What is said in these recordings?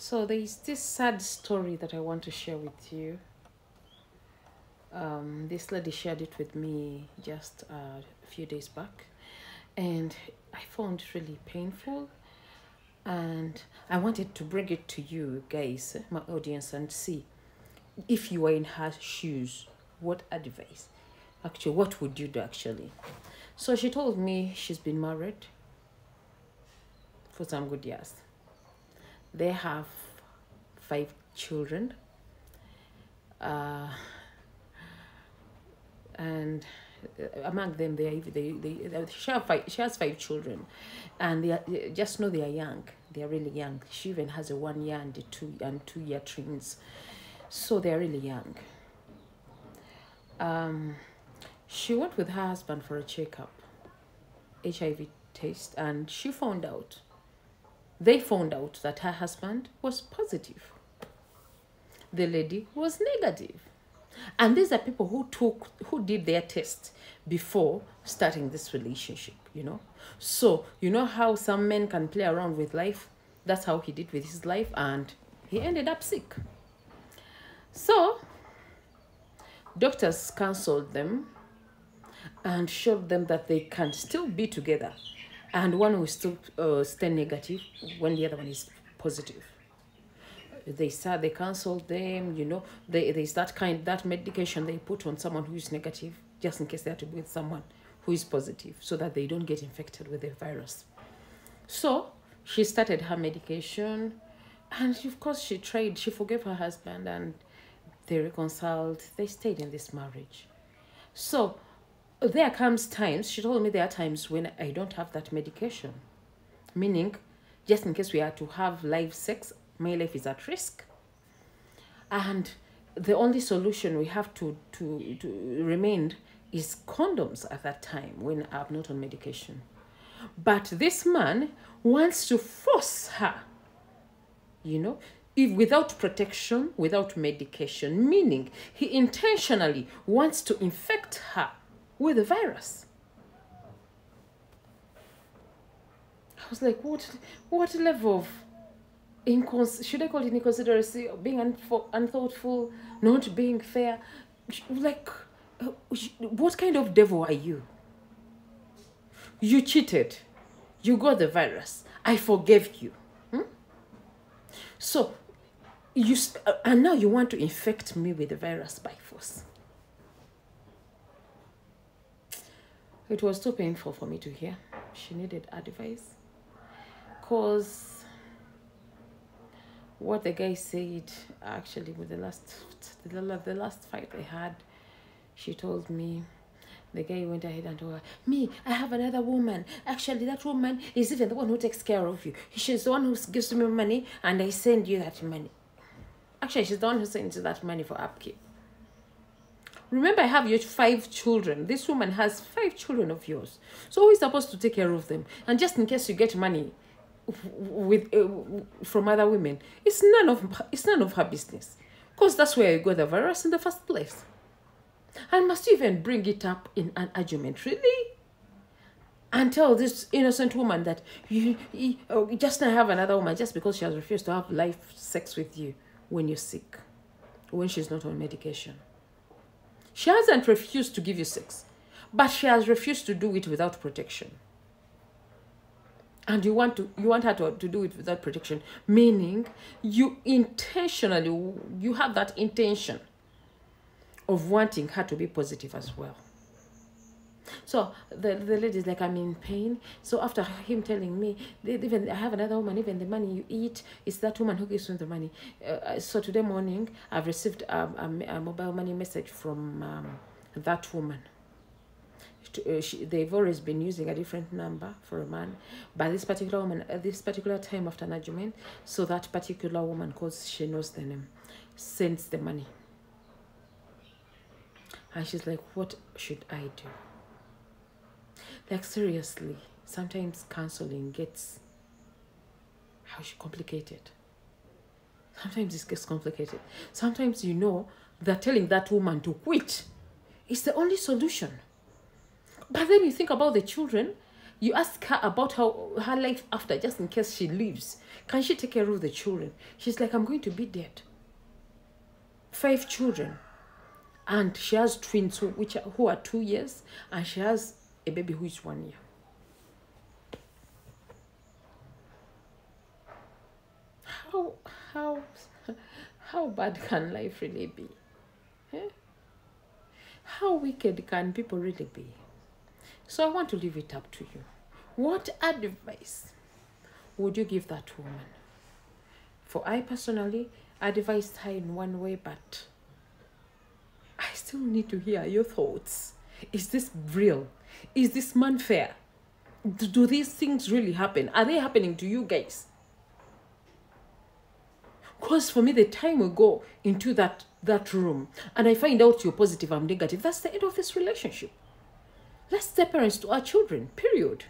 So there's this sad story that I want to share with you. This lady shared it with me just a few days back, and I found it really painful. And I wanted to bring it to you guys, my audience, and see if you were in her shoes, what advice, actually, what would you do actually? So she told me she's been married for some good years. They have 5 children, and among them she has 5 children, and they are, just know they are young. They are really young. She even has a 1 year and a 2 year twins, so they are really young. She went with her husband for a checkup, HIV test, and they found out that her husband was positive. The lady was negative. And these are people who did their test before starting this relationship, So, you know how some men can play around with life? That's how he did with his life, and he ended up sick. So, doctors counseled them and showed them that they can still be together, and one will still stay negative when the other one is positive. They counseled them, there's that medication they put on someone who is negative, just in case they have to be with someone who is positive, so that they don't get infected with the virus. So she started her medication, and of course she forgave her husband, and they reconciled. They stayed in this marriage. So there comes times, she told me there are times when I don't have that medication, meaning just in case we are to have live sex, my life is at risk, and the only solution we have to remain is condoms at that time when I'm not on medication. But this man wants to force her, if without protection, without medication, meaning he intentionally wants to infect her with the virus. I was like, what level of should I call it inconsideration, being unthoughtful, not being fair? Like, what kind of devil are you? You cheated. You got the virus. I forgave you. So, and now you want to infect me with the virus by force. It was too painful for me to hear. She needed advice. Because what the guy said, actually, with the last fight they had, she told me, the guy went ahead and told her, me, I have another woman. Actually, that woman is even the one who takes care of you. She's the one who gives me money, and I send you that money. Actually, she's the one who sends you that money for upkeep. Remember, I have your 5 children. This woman has 5 children of yours. So who is supposed to take care of them? And just in case you get money from other women, it's none of her business, because that's where you got the virus in the first place. And must you even bring it up in an argument, really, and tell this innocent woman that you just now have another woman just because she has refused to have live sex with you when you're sick, when she's not on medication? She hasn't refused to give you sex, but she has refused to do it without protection. And you want her to do it without protection, meaning you have that intention of wanting her to be positive as well. So the lady's like, I'm in pain. So after him telling me, even I have another woman, even the money you eat, it's that woman who gives me the money. So today morning, I've received a mobile money message from that woman. They've always been using a different number for a man, but this particular woman, at this particular time after an argument, so that particular woman, because she knows the name, sends the money. And she's like, what should I do? Like, seriously, sometimes counseling gets complicated. Sometimes it gets complicated. Sometimes that telling that woman to quit is the only solution. But then you think about the children. You ask her about her life after, just in case she leaves. Can she take care of the children? She's like, I'm going to be dead. 5 children. And she has twins who are 2 years. And she has a baby who is 1 year. How bad can life really be? Eh? How wicked can people really be? So I want to leave it up to you. What advice would you give that woman? For I personally advised her in one way, but I still need to hear your thoughts. Is this real? Is this man fair? Do these things really happen? Are they happening to you guys? Because for me, the time we go into that room and I find out you're positive, I'm negative, that's the end of this relationship. Let's stay parents to our children, period.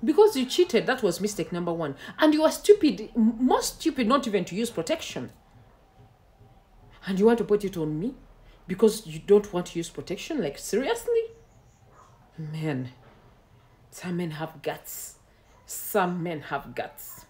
Because you cheated, that was mistake number 1. And you are stupid, more stupid not even to use protection. And you want to put it on me? Because you don't want to use protection? Like, seriously? Men. Some men have guts. Some men have guts.